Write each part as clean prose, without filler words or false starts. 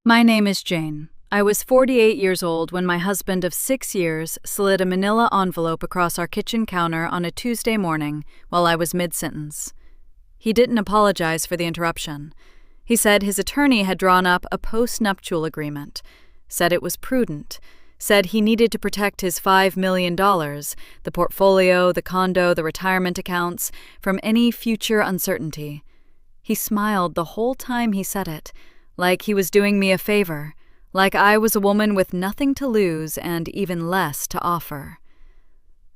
My name is Jane. I was 48 years old when my husband of 6 years slid a manila envelope across our kitchen counter on a Tuesday morning while I was mid-sentence. He didn't apologize for the interruption. He said his attorney had drawn up a post-nuptial agreement, said it was prudent, said he needed to protect his $5 million, the portfolio, the condo, the retirement accounts, from any future uncertainty. He smiled the whole time he said it, like he was doing me a favor, like I was a woman with nothing to lose and even less to offer.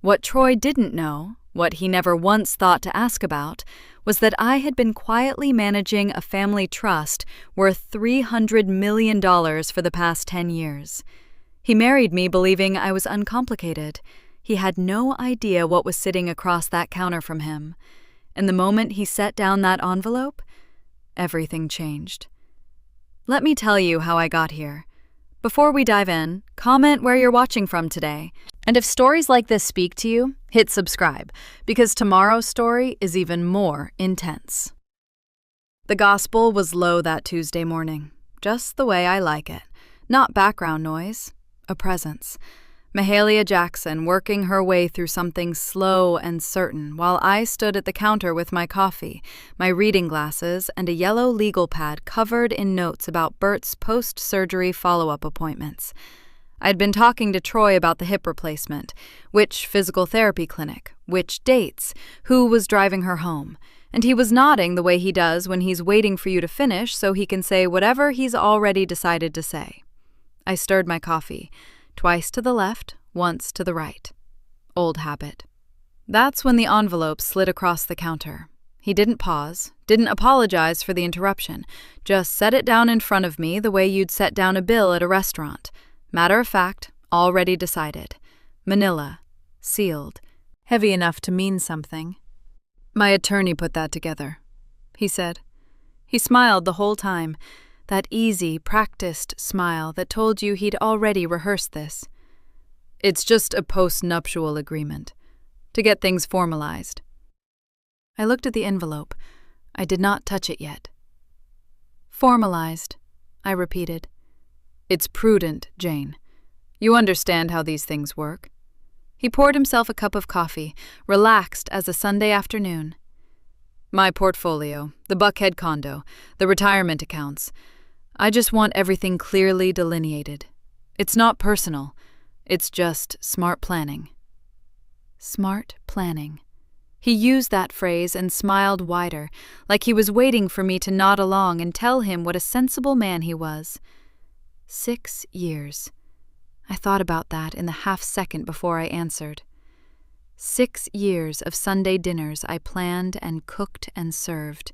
What Troy didn't know, what he never once thought to ask about, was that I had been quietly managing a family trust worth $300 million for the past 10 years. He married me believing I was uncomplicated. He had no idea what was sitting across that counter from him. And the moment he set down that envelope, everything changed. Let me tell you how I got here. Before we dive in, comment where you're watching from today. And if stories like this speak to you, hit subscribe, because tomorrow's story is even more intense. The gospel was low that Tuesday morning, just the way I like it. Not background noise, a presence. Mahalia Jackson working her way through something slow and certain while I stood at the counter with my coffee, my reading glasses, and a yellow legal pad covered in notes about Bert's post-surgery follow-up appointments. I'd been talking to Troy about the hip replacement, which physical therapy clinic, which dates, who was driving her home, and he was nodding the way he does when he's waiting for you to finish so he can say whatever he's already decided to say. I stirred my coffee. Twice to the left, once to the right. Old habit. That's when the envelope slid across the counter. He didn't pause, didn't apologize for the interruption, just set it down in front of me the way you'd set down a bill at a restaurant. Matter of fact, already decided. Manila. Sealed. Heavy enough to mean something. My attorney put that together, he said. He smiled the whole time. That easy, practiced smile that told you he'd already rehearsed this. It's just a post-nuptial agreement, to get things formalized. I looked at the envelope. I did not touch it yet. Formalized, I repeated. It's prudent, Jane. You understand how these things work. He poured himself a cup of coffee, relaxed as a Sunday afternoon. My portfolio, the Buckhead condo, the retirement accounts. I just want everything clearly delineated. It's not personal. It's just smart planning. Smart planning. He used that phrase and smiled wider, like he was waiting for me to nod along and tell him what a sensible man he was. 6 years. I thought about that in the half-second before I answered. 6 years of Sunday dinners I planned and cooked and served.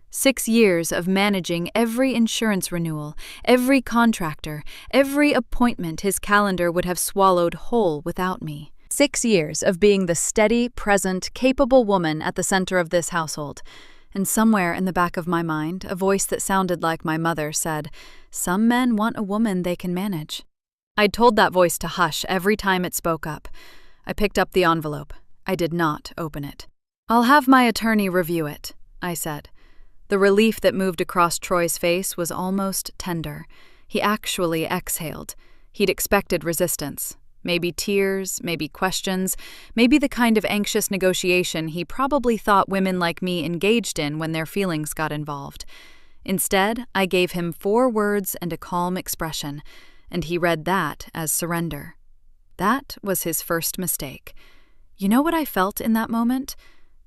6 years of managing every insurance renewal, every contractor, every appointment his calendar would have swallowed whole without me. 6 years of being the steady, present, capable woman at the center of this household. And somewhere in the back of my mind, a voice that sounded like my mother said, "Some men want a woman they can manage." I'd told that voice to hush every time it spoke up. I picked up the envelope. I did not open it. "I'll have my attorney review it," I said. The relief that moved across Troy's face was almost tender. He actually exhaled. He'd expected resistance. Maybe tears, maybe questions, maybe the kind of anxious negotiation he probably thought women like me engaged in when their feelings got involved. Instead, I gave him 4 words and a calm expression, and he read that as surrender. That was his first mistake. You know what I felt in that moment?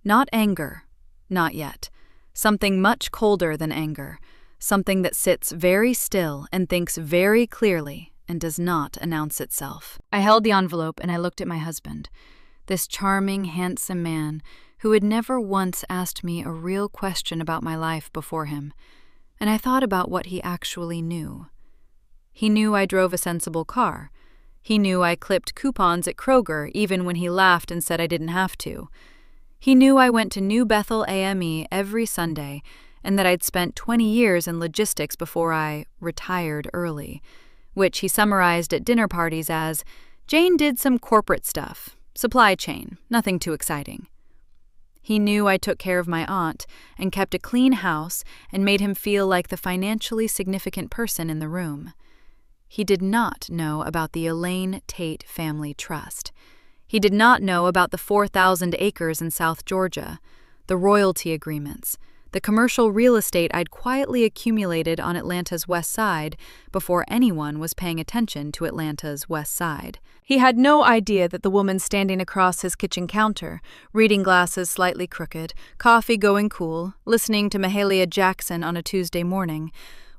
Not anger. Not yet. Something much colder than anger, something that sits very still and thinks very clearly and does not announce itself. I held the envelope and I looked at my husband, this charming, handsome man who had never once asked me a real question about my life before him, and I thought about what he actually knew. He knew I drove a sensible car. He knew I clipped coupons at Kroger even when he laughed and said I didn't have to. He knew I went to New Bethel AME every Sunday and that I'd spent 20 years in logistics before I retired early, which he summarized at dinner parties as, "Jane did some corporate stuff, supply chain, nothing too exciting." He knew I took care of my aunt and kept a clean house and made him feel like the financially significant person in the room. He did not know about the Elaine Tate Family Trust. He did not know about the 4,000 acres in South Georgia, the royalty agreements, the commercial real estate I'd quietly accumulated on Atlanta's west side before anyone was paying attention to Atlanta's west side. He had no idea that the woman standing across his kitchen counter, reading glasses slightly crooked, coffee going cool, listening to Mahalia Jackson on a Tuesday morning,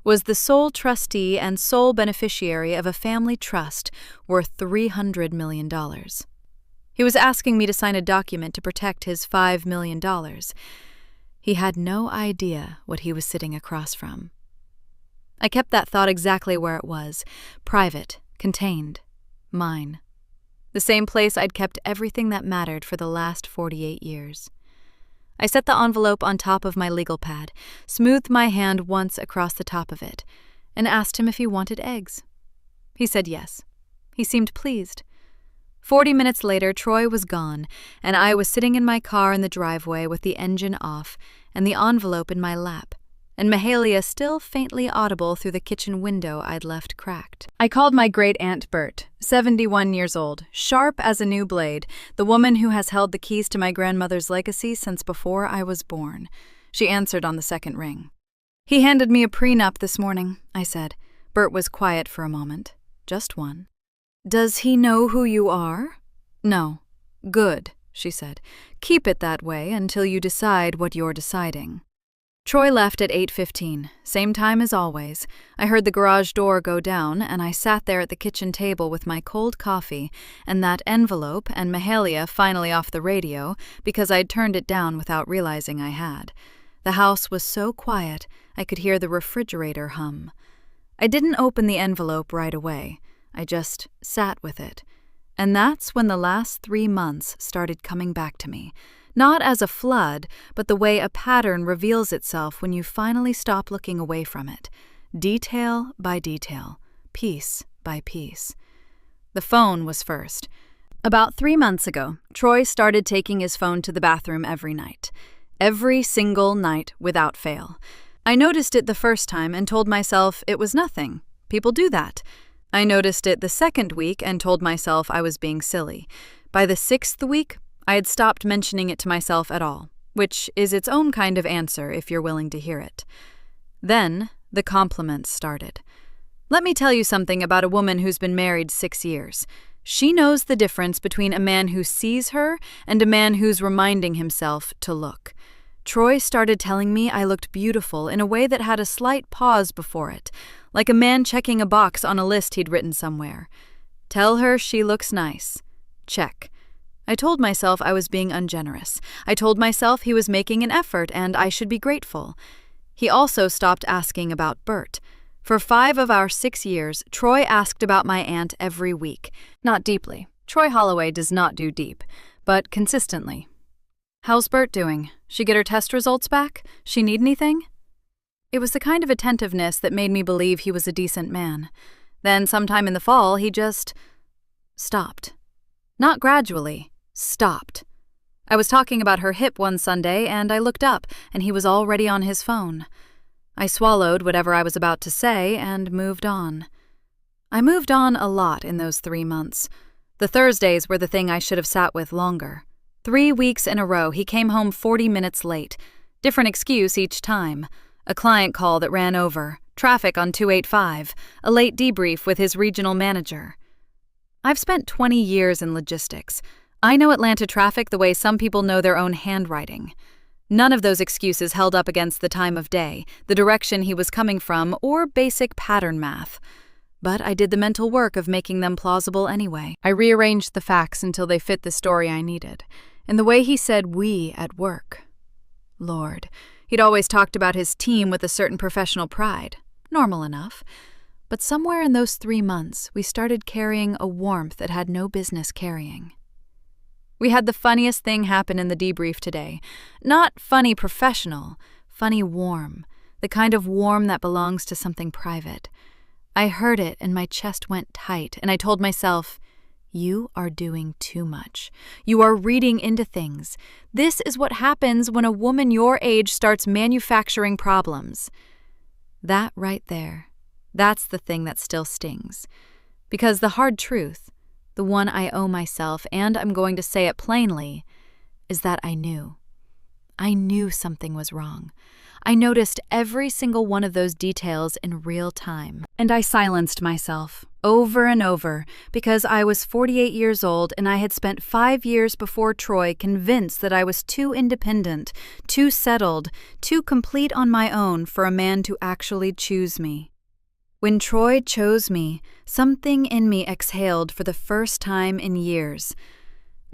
was the sole trustee and sole beneficiary of a family trust worth $300 million. He was asking me to sign a document to protect his $5 million. He had no idea what he was sitting across from. I kept that thought exactly where it was, private, contained, mine. The same place I'd kept everything that mattered for the last 48 years. I set the envelope on top of my legal pad, smoothed my hand once across the top of it, and asked him if he wanted eggs. He said yes. He seemed pleased. 40 minutes later, Troy was gone, and I was sitting in my car in the driveway with the engine off and the envelope in my lap, and Mahalia still faintly audible through the kitchen window I'd left cracked. I called my great-aunt Bert, 71 years old, sharp as a new blade, the woman who has held the keys to my grandmother's legacy since before I was born. She answered on the second ring. "He handed me a prenup this morning," I said. Bert was quiet for a moment. Just one. "Does he know who you are?" "No." "Good," she said. "Keep it that way until you decide what you're deciding." Troy left at 8:15, same time as always. I heard the garage door go down, and I sat there at the kitchen table with my cold coffee and that envelope and Mahalia finally off the radio because I'd turned it down without realizing I had. The house was so quiet I could hear the refrigerator hum. I didn't open the envelope right away. I just sat with it. And that's when the last 3 months started coming back to me. Not as a flood, but the way a pattern reveals itself when you finally stop looking away from it. Detail by detail, piece by piece. The phone was first. About 3 months ago, Troy started taking his phone to the bathroom every night. Every single night without fail. I noticed it the first time and told myself it was nothing. People do that. I noticed it the second week and told myself I was being silly. By the 6th week, I had stopped mentioning it to myself at all, which is its own kind of answer if you're willing to hear it. Then the compliments started. Let me tell you something about a woman who's been married 6 years. She knows the difference between a man who sees her and a man who's reminding himself to look. Troy started telling me I looked beautiful in a way that had a slight pause before it, like a man checking a box on a list he'd written somewhere. Tell her she looks nice. Check. I told myself I was being ungenerous. I told myself he was making an effort and I should be grateful. He also stopped asking about Bert. For 5 of our 6 years, Troy asked about my aunt every week. Not deeply. Troy Holloway does not do deep, but consistently. How's Bert doing? She get her test results back? She need anything? It was the kind of attentiveness that made me believe he was a decent man. Then sometime in the fall, he just stopped. Not gradually, stopped. I was talking about her hip one Sunday, and I looked up, and he was already on his phone. I swallowed whatever I was about to say and moved on. I moved on a lot in those 3 months. The Thursdays were the thing I should have sat with longer. 3 weeks in a row, he came home 40 minutes late. Different excuse each time. A client call that ran over, traffic on 285, a late debrief with his regional manager. I've spent 20 years in logistics. I know Atlanta traffic the way some people know their own handwriting. None of those excuses held up against the time of day, the direction he was coming from, or basic pattern math. But I did the mental work of making them plausible anyway. I rearranged the facts until they fit the story I needed. And the way he said "we" at work. Lord, he'd always talked about his team with a certain professional pride. Normal enough. But somewhere in those 3 months, we started carrying a warmth that had no business carrying. We had the funniest thing happen in the debrief today. Not funny professional, funny warm. The kind of warm that belongs to something private. I heard it and my chest went tight, and I told myself, "You are doing too much. You are reading into things. This is what happens when a woman your age starts manufacturing problems." That right there, that's the thing that still stings. Because the hard truth, the one I owe myself, and I'm going to say it plainly, is that I knew. I knew something was wrong. I noticed every single one of those details in real time. And I silenced myself over and over because I was 48 years old and I had spent 5 years before Troy convinced that I was too independent, too settled, too complete on my own for a man to actually choose me. When Troy chose me, something in me exhaled for the first time in years.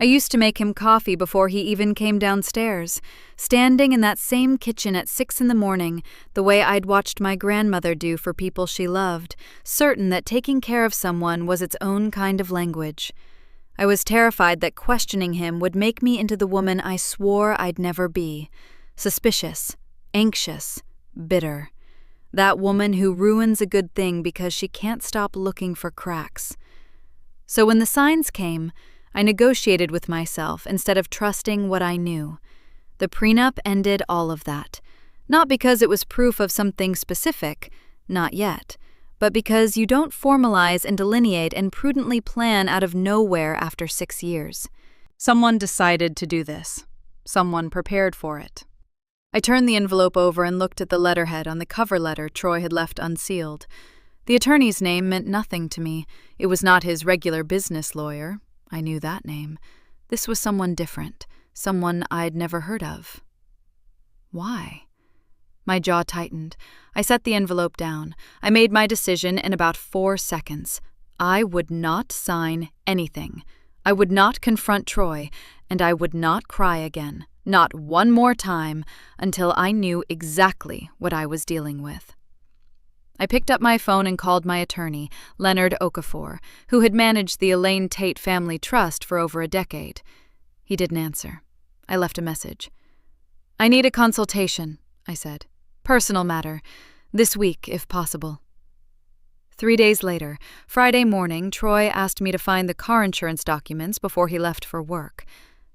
I used to make him coffee before he even came downstairs, standing in that same kitchen at 6 a.m, the way I'd watched my grandmother do for people she loved, certain that taking care of someone was its own kind of language. I was terrified that questioning him would make me into the woman I swore I'd never be, suspicious, anxious, bitter. That woman who ruins a good thing because she can't stop looking for cracks. So when the signs came, I negotiated with myself instead of trusting what I knew. The prenup ended all of that. Not because it was proof of something specific, not yet, but because you don't formalize and delineate and prudently plan out of nowhere after 6 years. Someone decided to do this. Someone prepared for it. I turned the envelope over and looked at the letterhead on the cover letter Troy had left unsealed. The attorney's name meant nothing to me. It was not his regular business lawyer. I knew that name. This was someone different, someone I'd never heard of. Why? My jaw tightened. I set the envelope down. I made my decision in about 4 seconds. I would not sign anything. I would not confront Troy, and I would not cry again, not one more time, until I knew exactly what I was dealing with. I picked up my phone and called my attorney, Leonard Okafor, who had managed the Elaine Tate Family Trust for over a decade. He didn't answer. I left a message. "I need a consultation," I said. "Personal matter. This week, if possible." 3 days later, Friday morning, Troy asked me to find the car insurance documents before he left for work.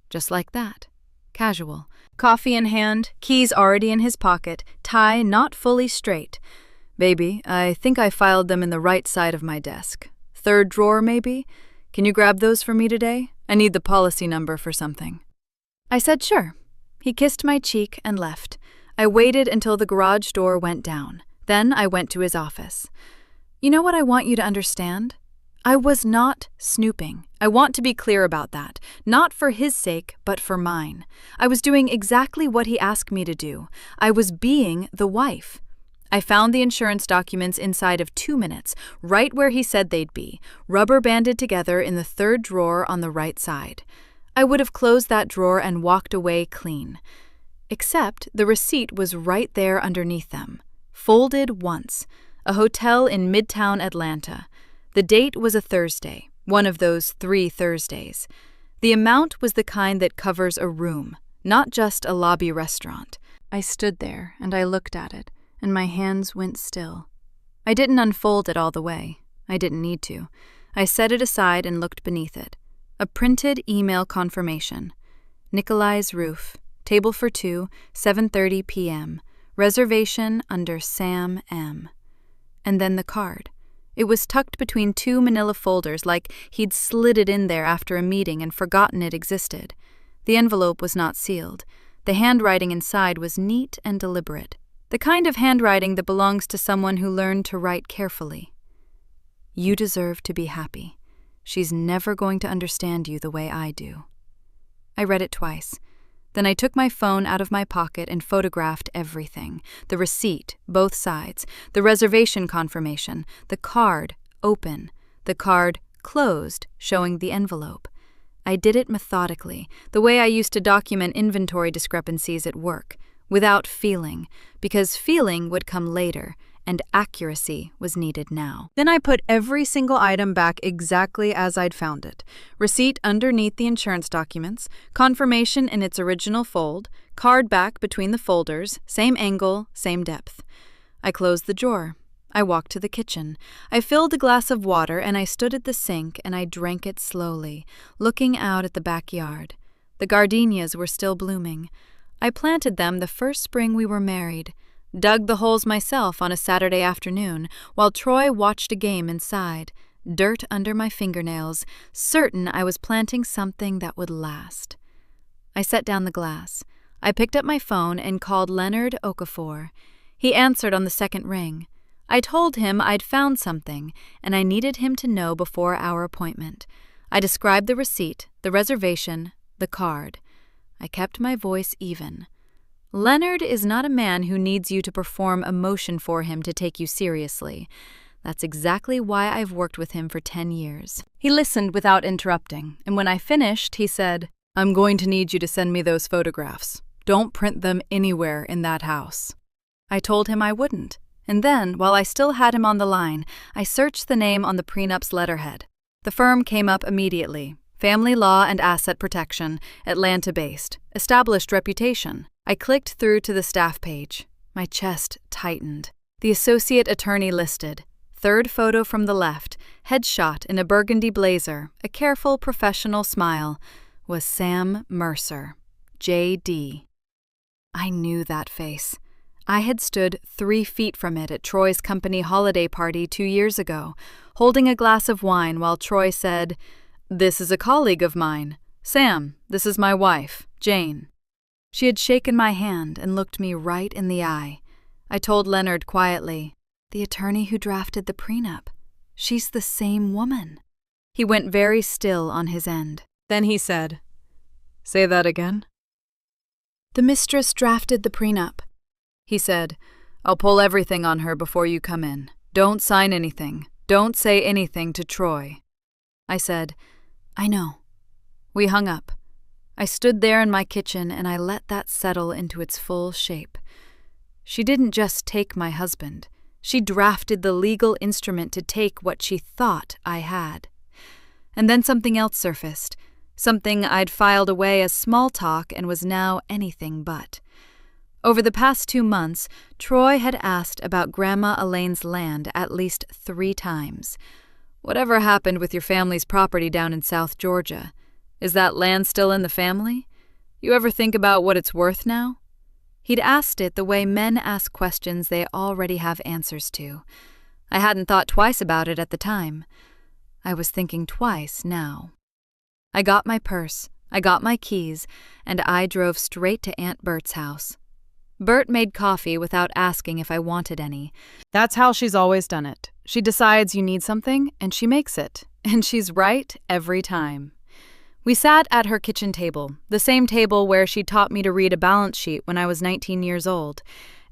Just like that. Casual. Coffee in hand, keys already in his pocket, tie not fully straight. "Baby, I think I filed them in the right side of my desk. 3rd drawer, maybe? Can you grab those for me today? I need the policy number for something." I said sure. He kissed my cheek and left. I waited until the garage door went down. Then I went to his office. You know what I want you to understand? I was not snooping. I want to be clear about that. Not for his sake, but for mine. I was doing exactly what he asked me to do. I was being the wife. I found the insurance documents inside of 2 minutes, right where he said they'd be, rubber banded together in the 3rd drawer on the right side. I would have closed that drawer and walked away clean. Except the receipt was right there underneath them, folded once, a hotel in Midtown Atlanta. The date was a Thursday, one of those 3 Thursdays. The amount was the kind that covers a room, not just a lobby restaurant. I stood there and I looked at it, and my hands went still. I didn't unfold it all the way. I didn't need to. I set it aside and looked beneath it. A printed email confirmation. Nikolai's Roof, table for 2, 7:30 p.m. Reservation under Sam M. And then the card. It was tucked between 2 manila folders like he'd slid it in there after a meeting and forgotten it existed. The envelope was not sealed. The handwriting inside was neat and deliberate. The kind of handwriting that belongs to someone who learned to write carefully. "You deserve to be happy. She's never going to understand you the way I do." I read it twice. Then I took my phone out of my pocket and photographed everything. The receipt, both sides, the reservation confirmation, the card, open, the card, closed, showing the envelope. I did it methodically, the way I used to document inventory discrepancies at work, without feeling, because feeling would come later, and accuracy was needed now. Then I put every single item back exactly as I'd found it. Receipt underneath the insurance documents, confirmation in its original fold, card back between the folders, same angle, same depth. I closed the drawer. I walked to the kitchen. I filled a glass of water and I stood at the sink and I drank it slowly, looking out at the backyard. The gardenias were still blooming. I planted them the first spring we were married, dug the holes myself on a Saturday afternoon while Troy watched a game inside, dirt under my fingernails, certain I was planting something that would last. I set down the glass. I picked up my phone and called Leonard Okafor. He answered on the second ring. I told him I'd found something, and I needed him to know before our appointment. I described the receipt, the reservation, the card. I kept my voice even. Leonard is not a man who needs you to perform a motion for him to take you seriously. That's exactly why I've worked with him for 10 years. He listened without interrupting, and when I finished, he said, "I'm going to need you to send me those photographs. Don't print them anywhere in that house." I told him I wouldn't. And then, while I still had him on the line, I searched the name on the Prenup's letterhead. The firm came up immediately. Family Law and Asset Protection, Atlanta-based, established reputation. I clicked through to the staff page. My chest tightened. The associate attorney listed. Third photo from the left, headshot in a burgundy blazer, a careful professional smile, was Sam Mercer, J.D. I knew that face. I had stood 3 feet from it at Troy's company holiday party 2 years ago, holding a glass of wine while Troy said, "This is a colleague of mine. Sam, this is my wife, Jane." She had shaken my hand and looked me right in the eye. I told Leonard quietly, "The attorney who drafted the prenup. She's the same woman." He went very still on his end. Then he said, "Say that again?" "The mistress drafted the prenup," he said. "I'll pull everything on her before you come in. Don't sign anything. Don't say anything to Troy." I said, "I know." We hung up. I stood there in my kitchen and I let that settle into its full shape. She didn't just take my husband. She drafted the legal instrument to take what she thought I had. And then something else surfaced, something I'd filed away as small talk and was now anything but. Over the past 2 months, Troy had asked about Grandma Elaine's land at least 3 times. "Whatever happened with your family's property down in South Georgia? Is that land still in the family? You ever think about what it's worth now?" He'd asked it the way men ask questions they already have answers to. I hadn't thought twice about it at the time. I was thinking twice now. I got my purse, I got my keys, and I drove straight to Aunt Bert's house. Bert made coffee without asking if I wanted any. That's how she's always done it. She decides you need something, and she makes it. And she's right every time. We sat at her kitchen table, the same table where she taught me to read a balance sheet when I was 19 years old,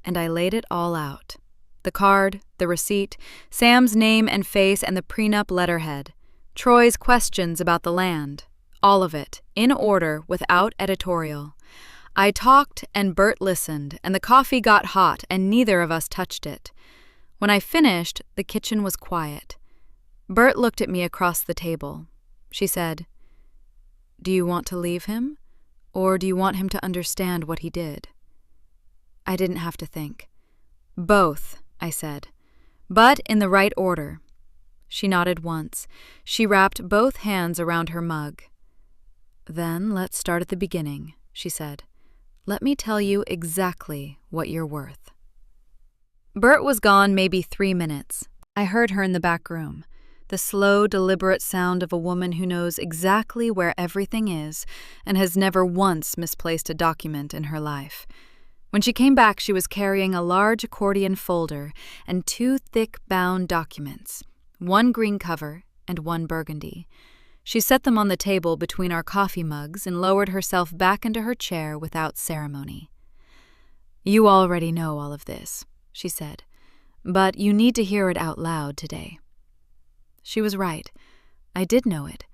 and I laid it all out. The card, the receipt, Sam's name and face and the prenup letterhead, Troy's questions about the land, all of it, in order, without editorial. I talked and Bert listened, and the coffee got hot and neither of us touched it. When I finished, the kitchen was quiet. Bert looked at me across the table. She said, "Do you want to leave him, or do you want him to understand what he did?" I didn't have to think. "Both," I said, "but in the right order." She nodded once. She wrapped both hands around her mug. "Then let's start at the beginning," she said. "Let me tell you exactly what you're worth." Bert was gone maybe 3 minutes. I heard her in the back room, the slow, deliberate sound of a woman who knows exactly where everything is and has never once misplaced a document in her life. When she came back, she was carrying a large accordion folder and 2 thick bound documents, 1 green cover and 1 burgundy. She set them on the table between our coffee mugs and lowered herself back into her chair without ceremony. "You already know all of this," she said, "but you need to hear it out loud today." She was right. I did know it.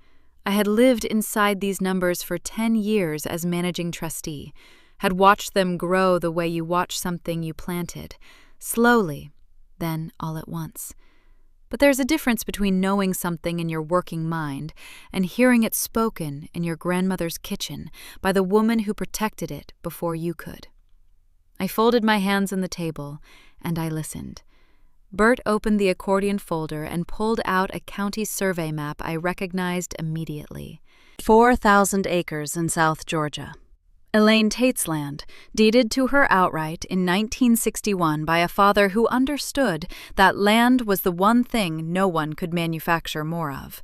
I had lived inside these numbers for 10 years as managing trustee, had watched them grow the way you watch something you planted, slowly, then all at once. But there's a difference between knowing something in your working mind and hearing it spoken in your grandmother's kitchen by the woman who protected it before you could. I folded my hands on the table, and I listened. Bert opened the accordion folder and pulled out a county survey map I recognized immediately. 4,000 acres in South Georgia. Elaine Tate's land, deeded to her outright in 1961 by a father who understood that land was the one thing no one could manufacture more of.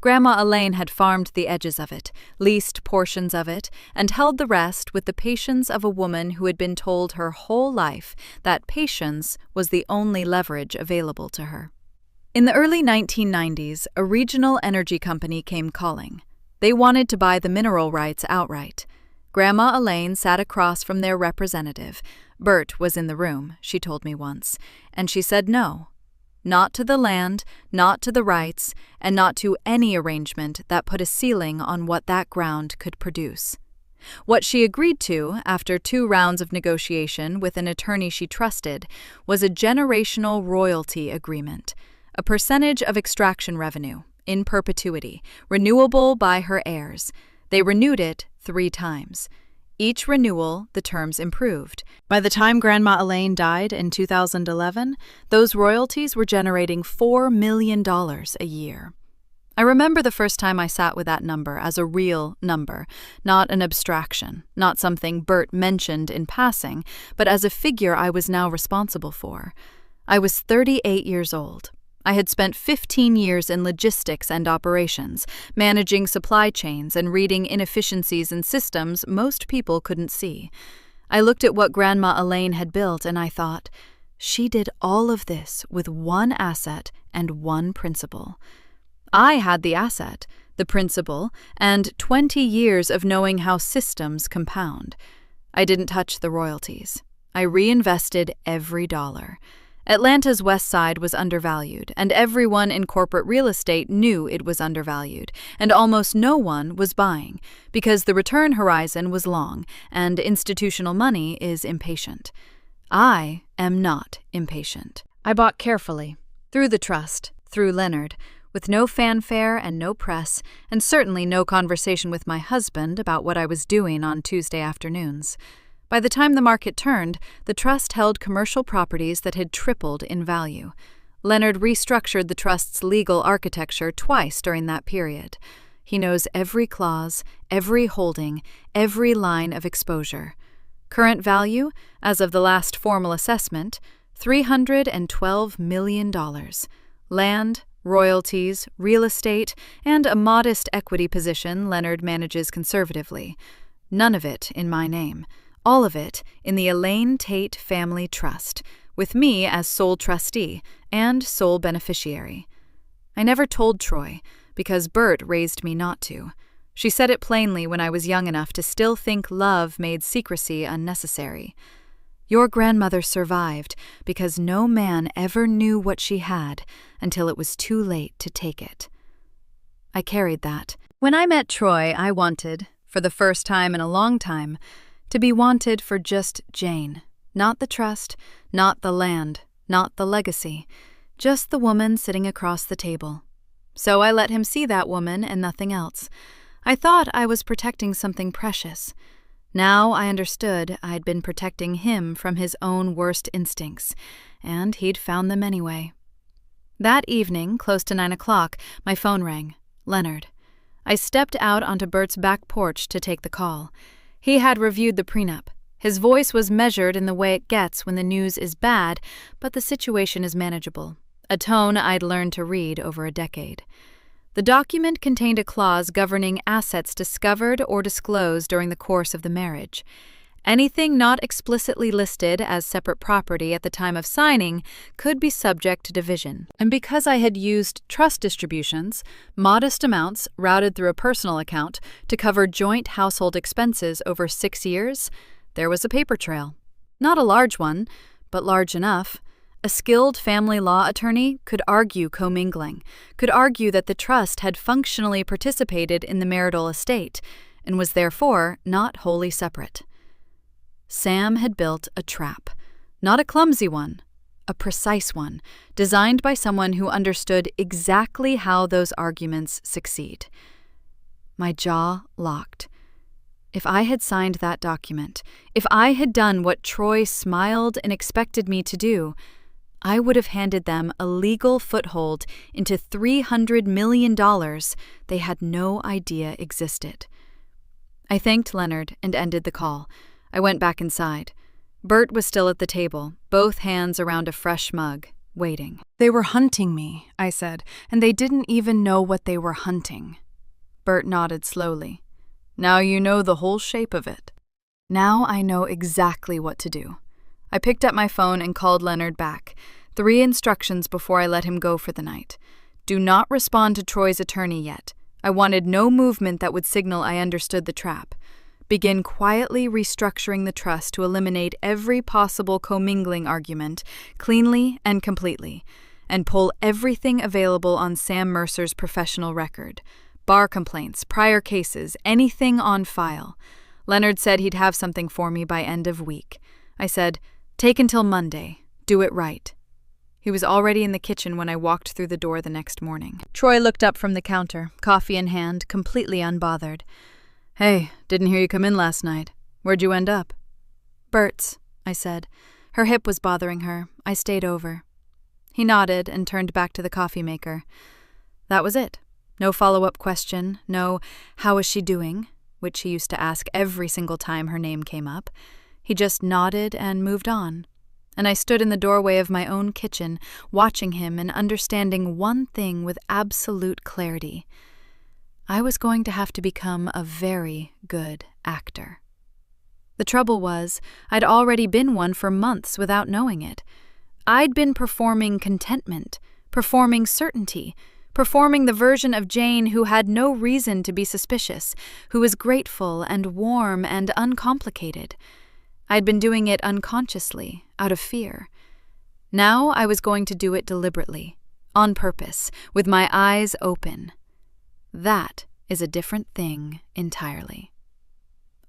Grandma Elaine had farmed the edges of it, leased portions of it, and held the rest with the patience of a woman who had been told her whole life that patience was the only leverage available to her. In the early 1990s, a regional energy company came calling. They wanted to buy the mineral rights outright. Grandma Elaine sat across from their representative. Bert was in the room, she told me once, and she said no. Not to the land, not to the rights, and not to any arrangement that put a ceiling on what that ground could produce. What she agreed to, after 2 rounds of negotiation with an attorney she trusted, was a generational royalty agreement, a percentage of extraction revenue, in perpetuity, renewable by her heirs. They renewed it 3 times. Each renewal, the terms improved. By the time Grandma Elaine died in 2011, those royalties were generating $4 million a year. I remember the first time I sat with that number as a real number, not an abstraction, not something Bert mentioned in passing, but as a figure I was now responsible for. I was 38 years old. I had spent 15 years in logistics and operations, managing supply chains and reading inefficiencies in systems most people couldn't see. I looked at what Grandma Elaine had built and I thought, she did all of this with one asset and one principle. I had the asset, the principle, and 20 years of knowing how systems compound. I didn't touch the royalties. I reinvested every dollar. Atlanta's west side was undervalued, and everyone in corporate real estate knew it was undervalued, and almost no one was buying, because the return horizon was long, and institutional money is impatient. I am not impatient. I bought carefully, through the trust, through Leonard, with no fanfare and no press, and certainly no conversation with my husband about what I was doing on Tuesday afternoons. By the time the market turned, the trust held commercial properties that had tripled in value. Leonard restructured the trust's legal architecture twice during that period. He knows every clause, every holding, every line of exposure. Current value, as of the last formal assessment, $312 million. Land, royalties, real estate, and a modest equity position Leonard manages conservatively. None of it in my name. All of it in the Elaine Tate Family Trust, with me as sole trustee and sole beneficiary. I never told Troy, because Bert raised me not to. She said it plainly when I was young enough to still think love made secrecy unnecessary. Your grandmother survived because no man ever knew what she had until it was too late to take it. I carried that. When I met Troy, I wanted, for the first time in a long time, to be wanted for just Jane, not the trust, not the land, not the legacy, just the woman sitting across the table. So I let him see that woman and nothing else. I thought I was protecting something precious. Now I understood I'd been protecting him from his own worst instincts, and he'd found them anyway. That evening, close to 9 o'clock, my phone rang. Leonard. I stepped out onto Bert's back porch to take the call. He had reviewed the prenup. His voice was measured in the way it gets when the news is bad, but the situation is manageable, a tone I'd learned to read over a decade. The document contained a clause governing assets discovered or disclosed during the course of the marriage. Anything not explicitly listed as separate property at the time of signing could be subject to division. And because I had used trust distributions, modest amounts routed through a personal account to cover joint household expenses over 6 years, there was a paper trail. Not a large one, but large enough. A skilled family law attorney could argue commingling, could argue that the trust had functionally participated in the marital estate and was therefore not wholly separate. Sam had built a trap, not a clumsy one, a precise one, designed by someone who understood exactly how those arguments succeed. My jaw locked. If I had signed that document, if I had done what Troy smiled and expected me to do, I would have handed them a legal foothold into $300 million they had no idea existed. I thanked Leonard and ended the call. I went back inside. Bert was still at the table, both hands around a fresh mug, waiting. "They were hunting me," I said, "and they didn't even know what they were hunting." Bert nodded slowly. "Now you know the whole shape of it." Now I know exactly what to do. I picked up my phone and called Leonard back. 3 instructions before I let him go for the night. Do not respond to Troy's attorney yet. I wanted no movement that would signal I understood the trap. Begin quietly restructuring the trust to eliminate every possible commingling argument, cleanly and completely, and pull everything available on Sam Mercer's professional record. Bar complaints, prior cases, anything on file. Leonard said he'd have something for me by end of week. I said, "Take until Monday. Do it right." He was already in the kitchen when I walked through the door the next morning. Troy looked up from the counter, coffee in hand, completely unbothered. "Hey, didn't hear you come in last night. Where'd you end up?" "Bert's," I said. Her hip was bothering her. I stayed over. He nodded and turned back to the coffee maker. That was it. No follow-up question, no, "How is she doing?" which he used to ask every single time her name came up. He just nodded and moved on. And I stood in the doorway of my own kitchen, watching him and understanding one thing with absolute clarity. I was going to have to become a very good actor. The trouble was, I'd already been one for months without knowing it. I'd been performing contentment, performing certainty, performing the version of Jane who had no reason to be suspicious, who was grateful and warm and uncomplicated. I'd been doing it unconsciously, out of fear. Now I was going to do it deliberately, on purpose, with my eyes open. That is a different thing entirely.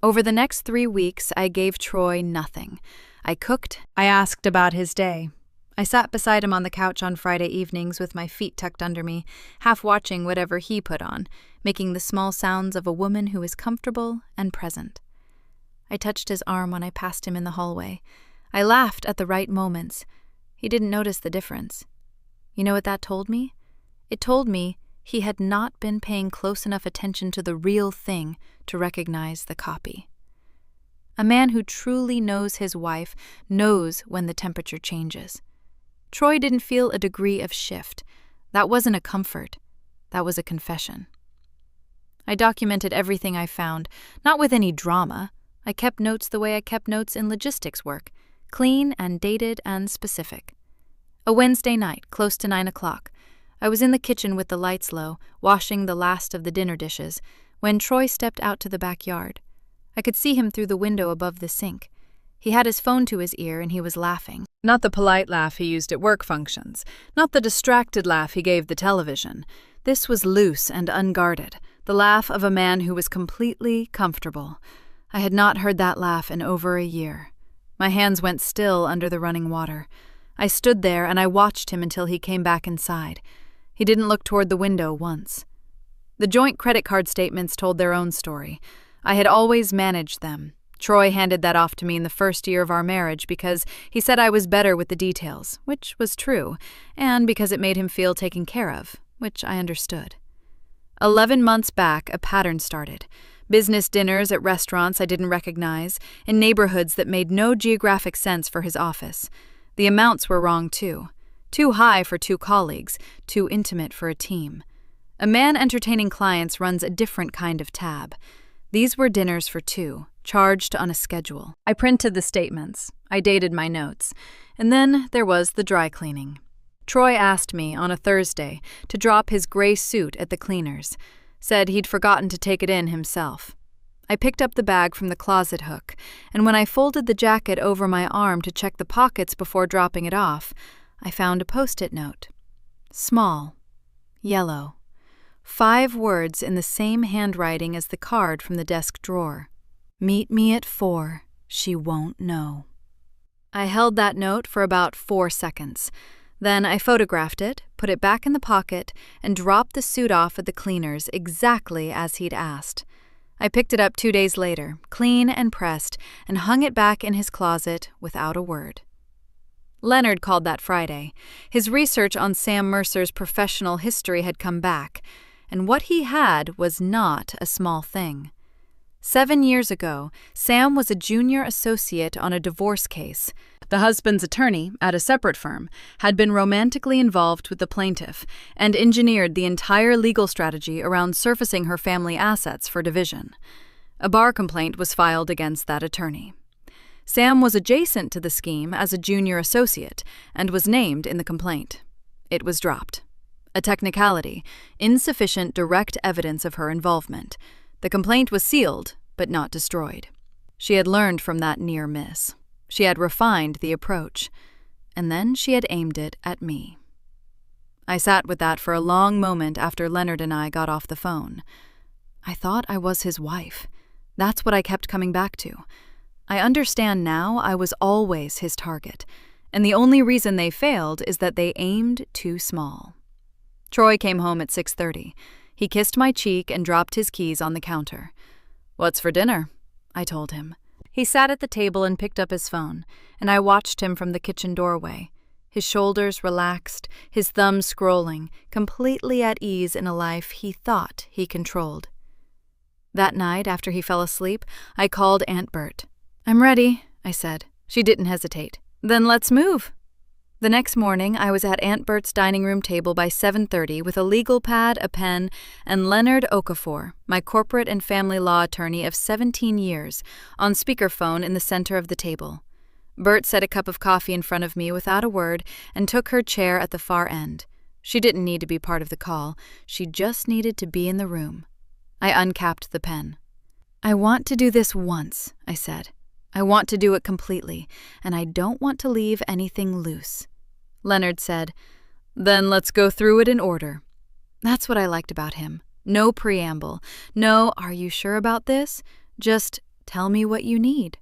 Over the next 3 weeks, I gave Troy nothing. I cooked. I asked about his day. I sat beside him on the couch on Friday evenings with my feet tucked under me, half watching whatever he put on, making the small sounds of a woman who is comfortable and present. I touched his arm when I passed him in the hallway. I laughed at the right moments. He didn't notice the difference. You know what that told me? It told me he had not been paying close enough attention to the real thing to recognize the copy. A man who truly knows his wife knows when the temperature changes. Troy didn't feel a degree of shift. That wasn't a comfort. That was a confession. I documented everything I found, not with any drama. I kept notes the way I kept notes in logistics work, clean and dated and specific. A Wednesday night, close to 9 o'clock, I was in the kitchen with the lights low, washing the last of the dinner dishes, when Troy stepped out to the backyard. I could see him through the window above the sink. He had his phone to his ear and he was laughing. Not the polite laugh he used at work functions, not the distracted laugh he gave the television. This was loose and unguarded, the laugh of a man who was completely comfortable. I had not heard that laugh in over a year. My hands went still under the running water. I stood there and I watched him until he came back inside. He didn't look toward the window once. The joint credit card statements told their own story. I had always managed them. Troy handed that off to me in the first year of our marriage because he said I was better with the details, which was true, and because it made him feel taken care of, which I understood. 11 months back, a pattern started. Business dinners at restaurants I didn't recognize, in neighborhoods that made no geographic sense for his office. The amounts were wrong too. Too high for 2 colleagues, too intimate for a team. A man entertaining clients runs a different kind of tab. These were dinners for 2, charged on a schedule. I printed the statements. I dated my notes. And then there was the dry cleaning. Troy asked me on a Thursday to drop his gray suit at the cleaners. Said he'd forgotten to take it in himself. I picked up the bag from the closet hook, and when I folded the jacket over my arm to check the pockets before dropping it off, I found a Post-it note. Small. Yellow. 5 words in the same handwriting as the card from the desk drawer. Meet me at 4. She won't know. I held that note for about 4 seconds. Then I photographed it, put it back in the pocket, and dropped the suit off at the cleaners exactly as he'd asked. I picked it up 2 days later, clean and pressed, and hung it back in his closet without a word. Leonard called that Friday. His research on Sam Mercer's professional history had come back, and what he had was not a small thing. 7 years ago, Sam was a junior associate on a divorce case. The husband's attorney, at a separate firm, had been romantically involved with the plaintiff and engineered the entire legal strategy around surfacing her family assets for division. A bar complaint was filed against that attorney. Sam was adjacent to the scheme as a junior associate and was named in the complaint. It was dropped. A technicality, insufficient direct evidence of her involvement. The complaint was sealed, but not destroyed. She had learned from that near miss. She had refined the approach, and then she had aimed it at me. I sat with that for a long moment after Leonard and I got off the phone. I thought I was his wife. That's what I kept coming back to. I understand now I was always his target, and the only reason they failed is that they aimed too small. Troy came home at 6:30. He kissed my cheek and dropped his keys on the counter. "What's for dinner?" I told him. He sat at the table and picked up his phone, and I watched him from the kitchen doorway, his shoulders relaxed, his thumbs scrolling, completely at ease in a life he thought he controlled. That night, after he fell asleep, I called Aunt Bert. "I'm ready," I said. She didn't hesitate. "Then let's move." The next morning, I was at Aunt Bert's dining room table by 7:30 with a legal pad, a pen, and Leonard Okafor, my corporate and family law attorney of 17 years, on speakerphone in the center of the table. Bert set a cup of coffee in front of me without a word and took her chair at the far end. She didn't need to be part of the call. She just needed to be in the room. I uncapped the pen. "I want to do this once," I said. "I want to do it completely, and I don't want to leave anything loose." Leonard said, "Then let's go through it in order." That's what I liked about him. No preamble. No, "Are you sure about this?" Just, "Tell me what you need."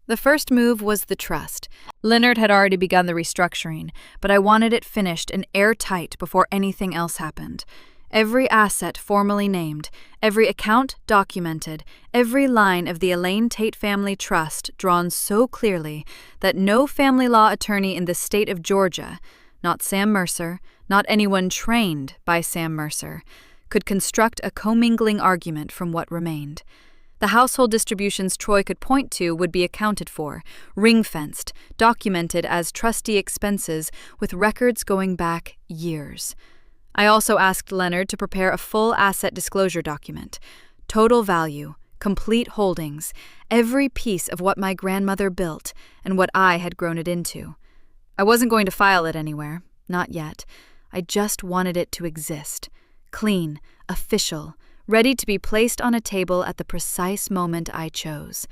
The first move was the trust. Leonard had already begun the restructuring, but I wanted it finished and airtight before anything else happened. Every asset formally named, every account documented, every line of the Elaine Tate family trust drawn so clearly that no family law attorney in the state of Georgia, not Sam Mercer, not anyone trained by Sam Mercer, could construct a commingling argument from what remained. The household distributions Troy could point to would be accounted for, ring-fenced, documented as trustee expenses with records going back years. I also asked Leonard to prepare a full asset disclosure document. Total value, complete holdings, every piece of what my grandmother built and what I had grown it into. I wasn't going to file it anywhere, not yet. I just wanted it to exist. Clean, official, ready to be placed on a table at the precise moment I chose.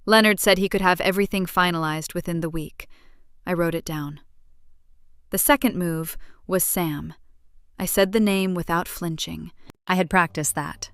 Leonard said he could have everything finalized within the week. I wrote it down. The second move was Sam. I said the name without flinching. I had practiced that.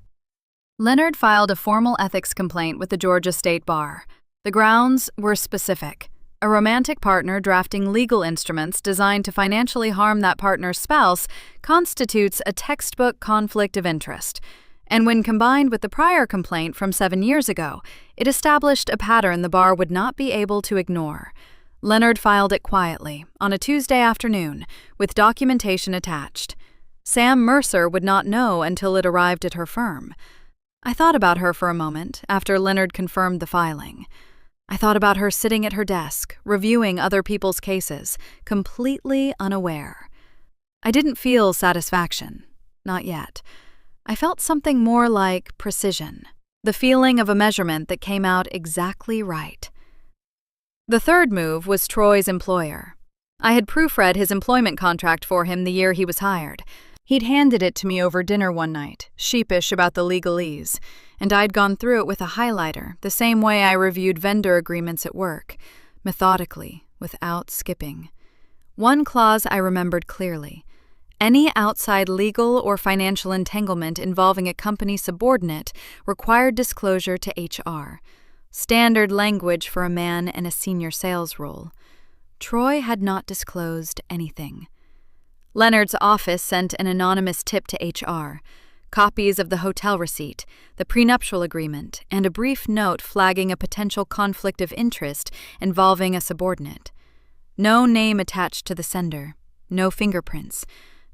Leonard filed a formal ethics complaint with the Georgia State Bar. The grounds were specific. A romantic partner drafting legal instruments designed to financially harm that partner's spouse constitutes a textbook conflict of interest. And when combined with the prior complaint from 7 years ago, it established a pattern the bar would not be able to ignore. Leonard filed it quietly, on a Tuesday afternoon, with documentation attached. Sam Mercer would not know until it arrived at her firm. I thought about her for a moment after Leonard confirmed the filing. I thought about her sitting at her desk, reviewing other people's cases, completely unaware. I didn't feel satisfaction. Not yet. I felt something more like precision, the feeling of a measurement that came out exactly right. The third move was Troy's employer. I had proofread his employment contract for him the year he was hired. He'd handed it to me over dinner one night, sheepish about the legalese, and I'd gone through it with a highlighter, the same way I reviewed vendor agreements at work, methodically, without skipping. One clause I remembered clearly. Any outside legal or financial entanglement involving a company subordinate required disclosure to HR. Standard language for a man in a senior sales role. Troy had not disclosed anything. Leonard's office sent an anonymous tip to HR, copies of the hotel receipt, the prenuptial agreement, and a brief note flagging a potential conflict of interest involving a subordinate. No name attached to the sender, no fingerprints,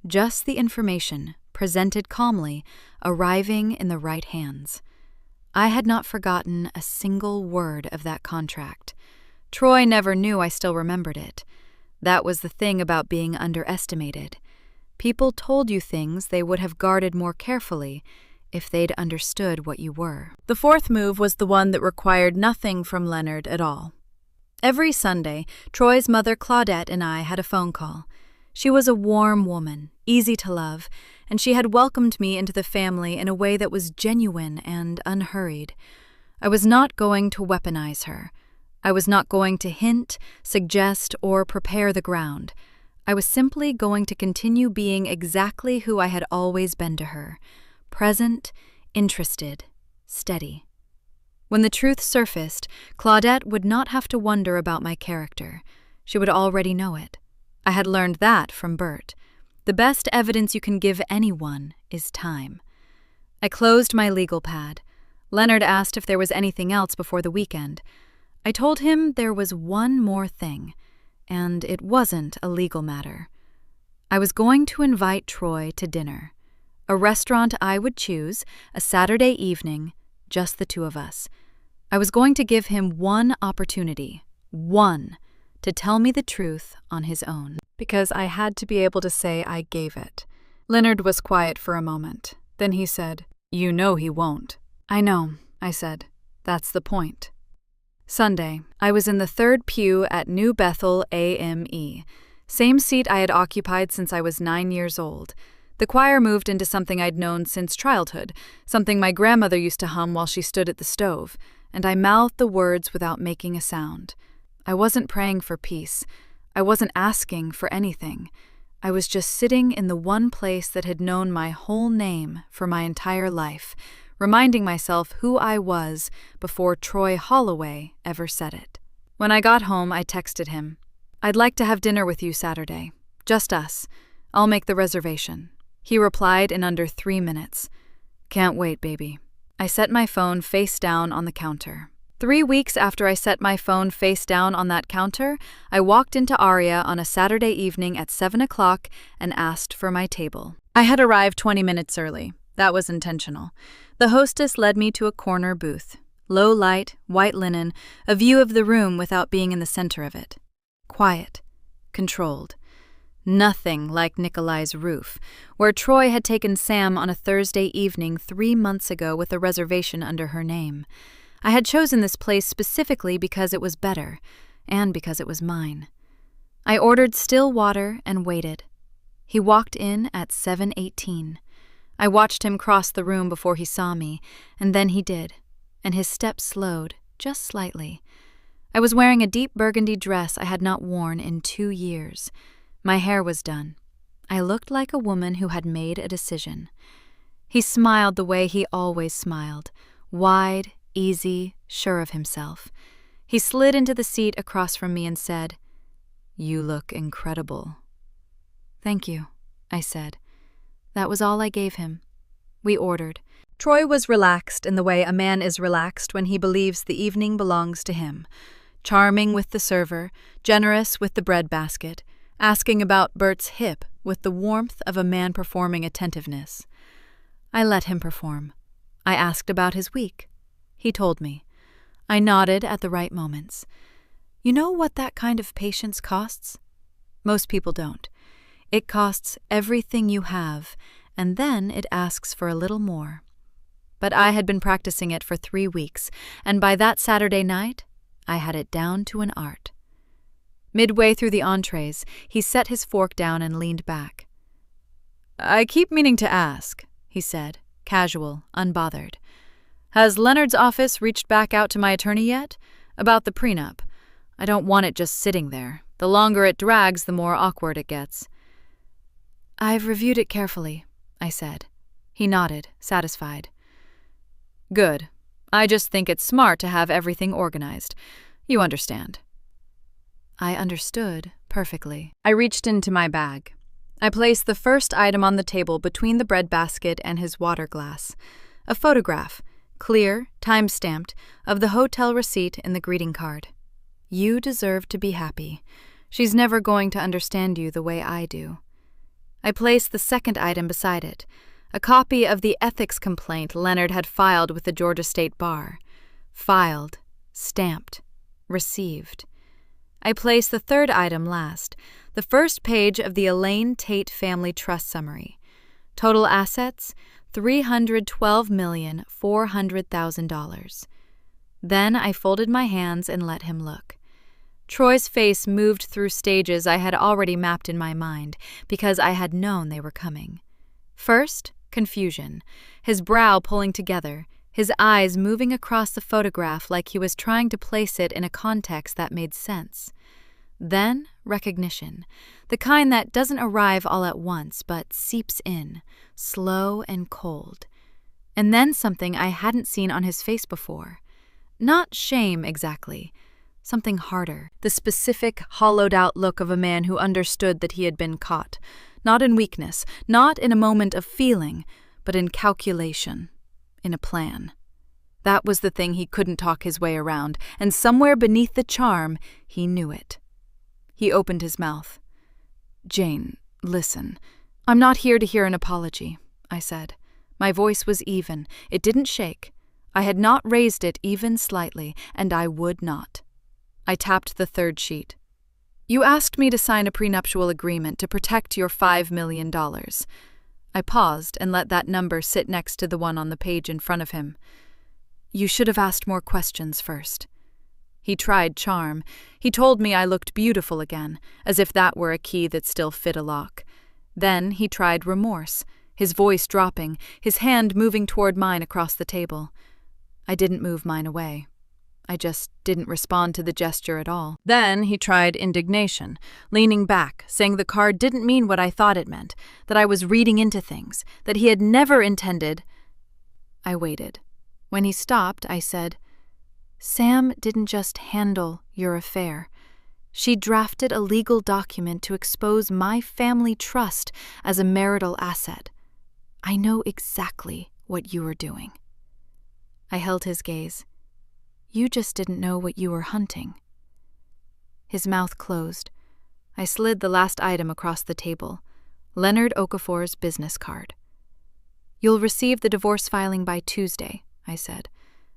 just the information, presented calmly, arriving in the right hands. I had not forgotten a single word of that contract. Troy never knew I still remembered it. That was the thing about being underestimated. People told you things they would have guarded more carefully if they'd understood what you were. The fourth move was the one that required nothing from Leonard at all. Every Sunday, Troy's mother Claudette and I had a phone call. She was a warm woman, easy to love, and she had welcomed me into the family in a way that was genuine and unhurried. I was not going to weaponize her. I was not going to hint, suggest, or prepare the ground. I was simply going to continue being exactly who I had always been to her: present, interested, steady. When the truth surfaced, Claudette would not have to wonder about my character. She would already know it. I had learned that from Bert. The best evidence you can give anyone is time. I closed my legal pad. Leonard asked if there was anything else before the weekend. I told him there was one more thing, and it wasn't a legal matter. I was going to invite Troy to dinner. A restaurant I would choose, a Saturday evening, just the two of us. I was going to give him one opportunity, to tell me the truth on his own, because I had to be able to say I gave it. Leonard was quiet for a moment. Then he said, "You know he won't." "I know," I said. "That's the point." Sunday, I was in the third pew at New Bethel AME, same seat I had occupied since I was 9 years old. The choir moved into something I'd known since childhood, something my grandmother used to hum while she stood at the stove, and I mouthed the words without making a sound. I wasn't praying for peace. I wasn't asking for anything. I was just sitting in the one place that had known my whole name for my entire life, reminding myself who I was before Troy Holloway ever said it. When I got home, I texted him, "I'd like to have dinner with you Saturday. Just us. I'll make the reservation." He replied in under 3 minutes, "Can't wait, baby." I set my phone face down on the counter. 3 weeks after I set my phone face down on that counter, I walked into Aria on a Saturday evening at 7 o'clock and asked for my table. I had arrived 20 minutes early. That was intentional. The hostess led me to a corner booth. Low light, white linen, a view of the room without being in the center of it. Quiet. Controlled. Nothing like Nikolai's roof, where Troy had taken Sam on a Thursday evening 3 months ago with a reservation under her name. I had chosen this place specifically because it was better, and because it was mine. I ordered still water and waited. He walked in at 7:18. I watched him cross the room before he saw me, and then he did, and his step slowed, just slightly. I was wearing a deep burgundy dress I had not worn in 2 years. My hair was done. I looked like a woman who had made a decision. He smiled the way he always smiled, wide, easy, sure of himself. He slid into the seat across from me and said, "You look incredible." "Thank you," I said. That was all I gave him. We ordered. Troy was relaxed in the way a man is relaxed when he believes the evening belongs to him. Charming with the server, generous with the bread basket, asking about Bert's hip with the warmth of a man performing attentiveness. I let him perform. I asked about his week. He told me. I nodded at the right moments. You know what that kind of patience costs? Most people don't. It costs everything you have, and then it asks for a little more. But I had been practicing it for 3 weeks, and by that Saturday night, I had it down to an art. Midway through the entrees, he set his fork down and leaned back. "I keep meaning to ask," he said, casual, unbothered. "Has Leonard's office reached back out to my attorney yet? About the prenup. I don't want it just sitting there. The longer it drags, the more awkward it gets." "I've reviewed it carefully," I said. He nodded, satisfied. "Good. I just think it's smart to have everything organized. You understand." I understood perfectly. I reached into my bag. I placed the first item on the table between the bread basket and his water glass. A photograph, clear, time-stamped, of the hotel receipt in the greeting card. "You deserve to be happy. She's never going to understand you the way I do. I placed the second item beside it, a copy of the ethics complaint Leonard had filed with the Georgia State Bar. Filed, stamped, received. I placed the third item last, the first page of the Elaine Tate Family Trust Summary. Total assets, $312,400,000. Then I folded my hands and let him look. Troy's face moved through stages I had already mapped in my mind because I had known they were coming. First, confusion, his brow pulling together, his eyes moving across the photograph like he was trying to place it in a context that made sense. Then, recognition, the kind that doesn't arrive all at once but seeps in, slow and cold. And then something I hadn't seen on his face before. Not shame exactly, something harder, the specific, hollowed-out look of a man who understood that he had been caught, not in weakness, not in a moment of feeling, but in calculation, in a plan. That was the thing he couldn't talk his way around, and somewhere beneath the charm, he knew it. He opened his mouth. "Jane, listen. I'm not here to hear an apology," I said. My voice was even. It didn't shake. I had not raised it even slightly, and I would not. I tapped the third sheet. "You asked me to sign a prenuptial agreement to protect your $5 million. I paused and let that number sit next to the one on the page in front of him. "You should have asked more questions first." He tried charm. He told me I looked beautiful again, as if that were a key that still fit a lock. Then he tried remorse, his voice dropping, his hand moving toward mine across the table. I didn't move mine away. I just didn't respond to the gesture at all. Then he tried indignation, leaning back, saying the card didn't mean what I thought it meant, that I was reading into things, that he had never intended. I waited. When he stopped, I said, "Sam didn't just handle your affair. She drafted a legal document to expose my family trust as a marital asset. I know exactly what you were doing." I held his gaze. "You just didn't know what you were hunting." His mouth closed. I slid the last item across the table, Leonard Okafor's business card. "You'll receive the divorce filing by Tuesday," I said.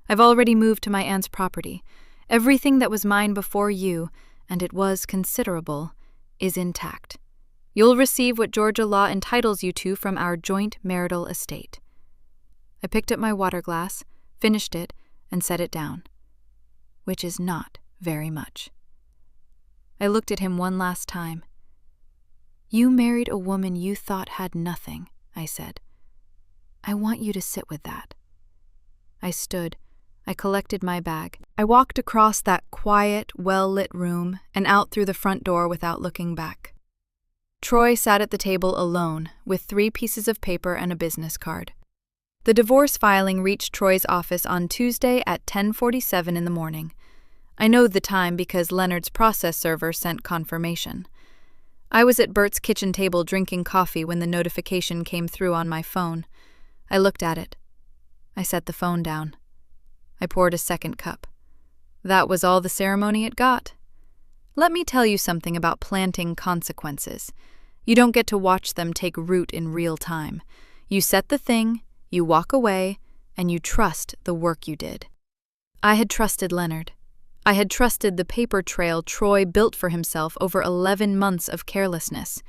"I've already moved to my aunt's property. Everything that was mine before you, and it was considerable, is intact. You'll receive what Georgia law entitles you to from our joint marital estate." I picked up my water glass, finished it, and set it down. Which is not very much. I looked at him one last time. "You married a woman you thought had nothing," I said. "I want you to sit with that." I stood. I collected my bag. I walked across that quiet, well-lit room and out through the front door without looking back. Troy sat at the table alone, with 3 pieces of paper and a business card. The divorce filing reached Troy's office on Tuesday at 10:47 in the morning. I know the time because Leonard's process server sent confirmation. I was at Bert's kitchen table drinking coffee when the notification came through on my phone. I looked at it. I set the phone down. I poured a second cup. That was all the ceremony it got. Let me tell you something about planting consequences. You don't get to watch them take root in real time. You set the thing, you walk away, and you trust the work you did. I had trusted Leonard. I had trusted the paper trail Troy built for himself over 11 months of carelessness.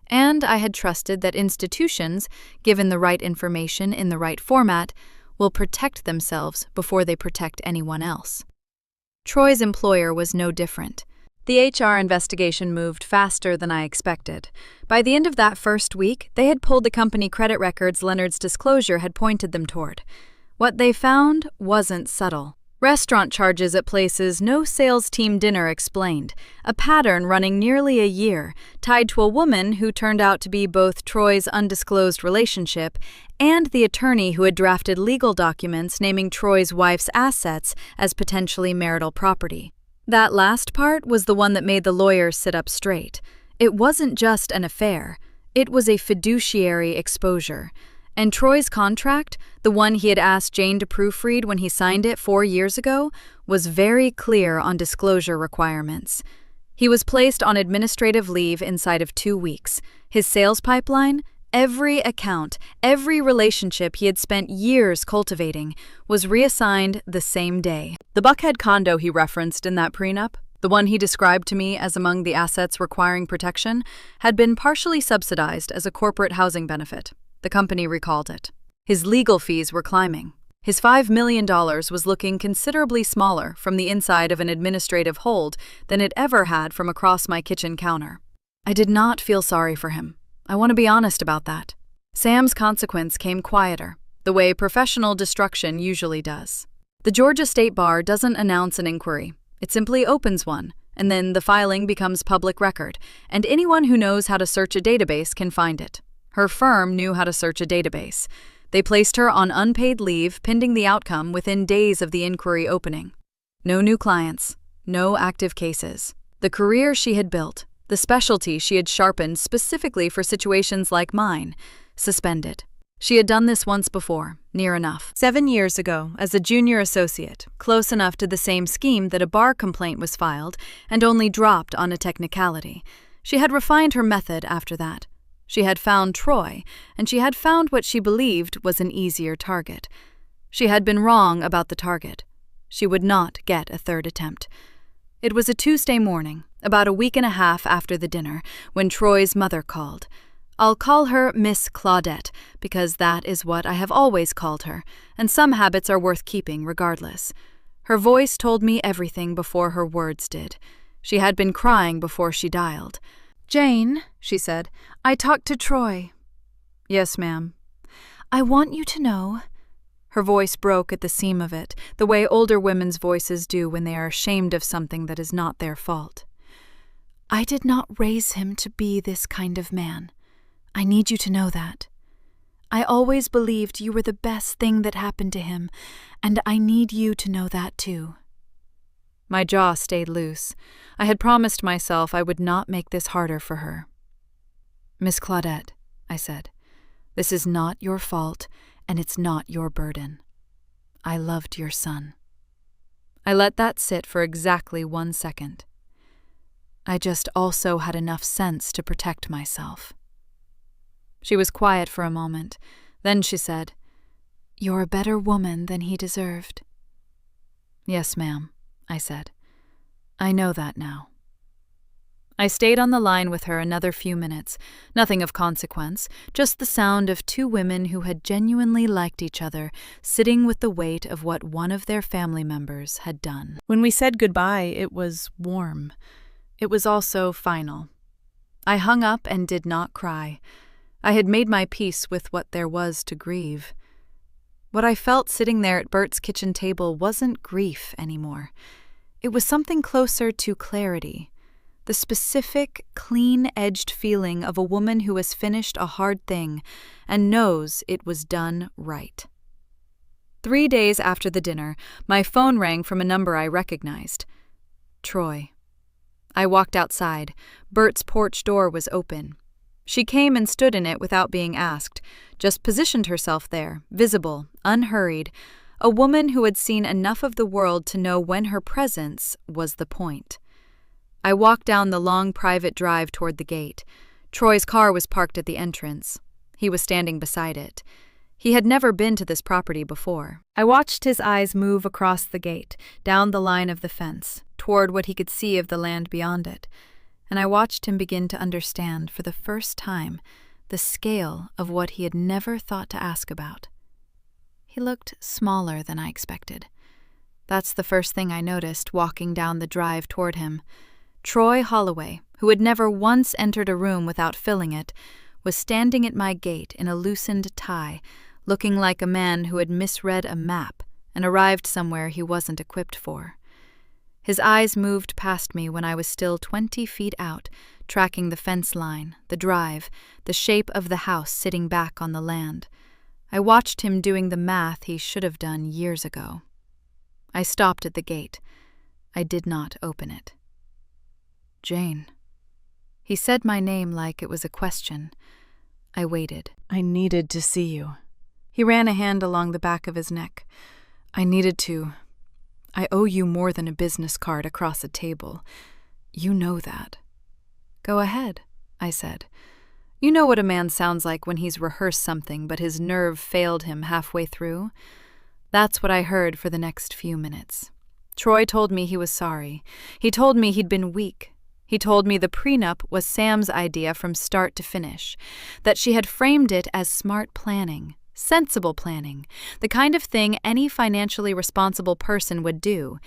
And I had trusted that institutions, given the right information in the right format, will protect themselves before they protect anyone else. Troy's employer was no different. The HR investigation moved faster than I expected. By the end of that first week, they had pulled the company credit records Leonard's disclosure had pointed them toward. What they found wasn't subtle. Restaurant charges at places no sales team dinner explained, a pattern running nearly a year, tied to a woman who turned out to be both Troy's undisclosed relationship and the attorney who had drafted legal documents naming Troy's wife's assets as potentially marital property. That last part was the one that made the lawyers sit up straight. It wasn't just an affair. It was a fiduciary exposure. And Troy's contract, the one he had asked Jane to proofread when he signed it 4 years ago, was very clear on disclosure requirements. He was placed on administrative leave inside of 2 weeks. His sales pipeline, every account, every relationship he had spent years cultivating, was reassigned the same day. The Buckhead condo he referenced in that prenup, the one he described to me as among the assets requiring protection, had been partially subsidized as a corporate housing benefit. The company recalled it. His legal fees were climbing. His $5 million was looking considerably smaller from the inside of an administrative hold than it ever had from across my kitchen counter. I did not feel sorry for him. I want to be honest about that. Sam's consequence came quieter, the way professional destruction usually does. The Georgia State Bar doesn't announce an inquiry. It simply opens one, and then the filing becomes public record, and anyone who knows how to search a database can find it. Her firm knew how to search a database. They placed her on unpaid leave pending the outcome within days of the inquiry opening. No new clients, no active cases. The career she had built, the specialty she had sharpened specifically for situations like mine, suspended. She had done this once before, near enough. 7 years ago, as a junior associate, close enough to the same scheme that a bar complaint was filed and only dropped on a technicality. She had refined her method after that. She had found Troy, and she had found what she believed was an easier target. She had been wrong about the target. She would not get a third attempt. It was a Tuesday morning, about a week and a half after the dinner, when Troy's mother called. I'll call her Miss Claudette, because that is what I have always called her, and some habits are worth keeping regardless. Her voice told me everything before her words did. She had been crying before she dialed. "Jane," she said, "I talked to Troy." "Yes, ma'am." "I want you to know—" Her voice broke at the seam of it, the way older women's voices do when they are ashamed of something that is not their fault. "I did not raise him to be this kind of man. I need you to know that. I always believed you were the best thing that happened to him, and I need you to know that too." My jaw stayed loose. I had promised myself I would not make this harder for her. "Miss Claudette," I said, "this is not your fault, and it's not your burden. I loved your son." I let that sit for exactly 1 second. I just also had enough sense to protect myself. She was quiet for a moment. Then she said, "You're a better woman than he deserved." "Yes, ma'am," I said. "I know that now." I stayed on the line with her another few minutes, nothing of consequence, just the sound of 2 women who had genuinely liked each other, sitting with the weight of what one of their family members had done. When we said goodbye, it was warm. It was also final. I hung up and did not cry. I had made my peace with what there was to grieve. What I felt sitting there at Bert's kitchen table wasn't grief anymore. It was something closer to clarity, the specific, clean-edged feeling of a woman who has finished a hard thing and knows it was done right. 3 days after the dinner, my phone rang from a number I recognized. Troy. I walked outside. Bert's porch door was open. She came and stood in it without being asked, just positioned herself there, visible, unhurried, a woman who had seen enough of the world to know when her presence was the point. I walked down the long private drive toward the gate. Troy's car was parked at the entrance. He was standing beside it. He had never been to this property before. I watched his eyes move across the gate, down the line of the fence, toward what he could see of the land beyond it, and I watched him begin to understand for the first time the scale of what he had never thought to ask about. He looked smaller than I expected. That's the first thing I noticed walking down the drive toward him. Troy Holloway, who had never once entered a room without filling it, was standing at my gate in a loosened tie, looking like a man who had misread a map and arrived somewhere he wasn't equipped for. His eyes moved past me when I was still 20 feet out, tracking the fence line, the drive, the shape of the house sitting back on the land. I watched him doing the math he should have done years ago. I stopped at the gate. I did not open it. "Jane." He said my name like it was a question. I waited. "I needed to see you." He ran a hand along the back of his neck. "I needed to. I owe you more than a business card across a table. You know that. Go ahead, I said. You know what a man sounds like when he's rehearsed something but his nerve failed him halfway through? That's what I heard for the next few minutes. Troy told me he was sorry. He told me he'd been weak. He told me the prenup was Sam's idea from start to finish, that she had framed it as smart planning, sensible planning, the kind of thing any financially responsible person would do,